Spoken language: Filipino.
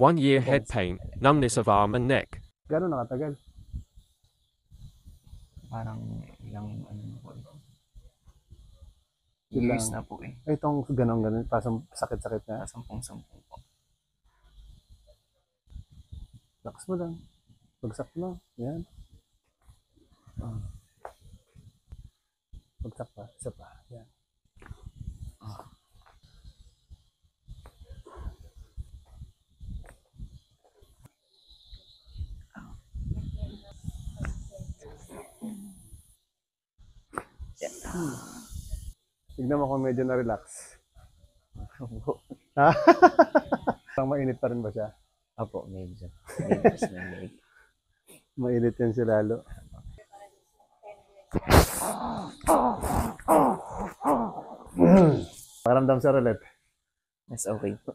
1 year head pain, numbness of arm and neck. Gano'n nakatagal? Parang ilang ano na po. Ilang- Years na po eh. Itong gano'n, pasang sakit-sakit na. Sampung-sampung po. Lakas mo lang. Bagsak mo. Yan. Bagsak pa. Isa pa. Yan. Tignan mo kung medyo na-relax. Parang mainit pa rin ba siya? Apo, medyo. Medyo na leg. Mainit yan si lalo. Pakiramdam sa roulette. Mas okay po.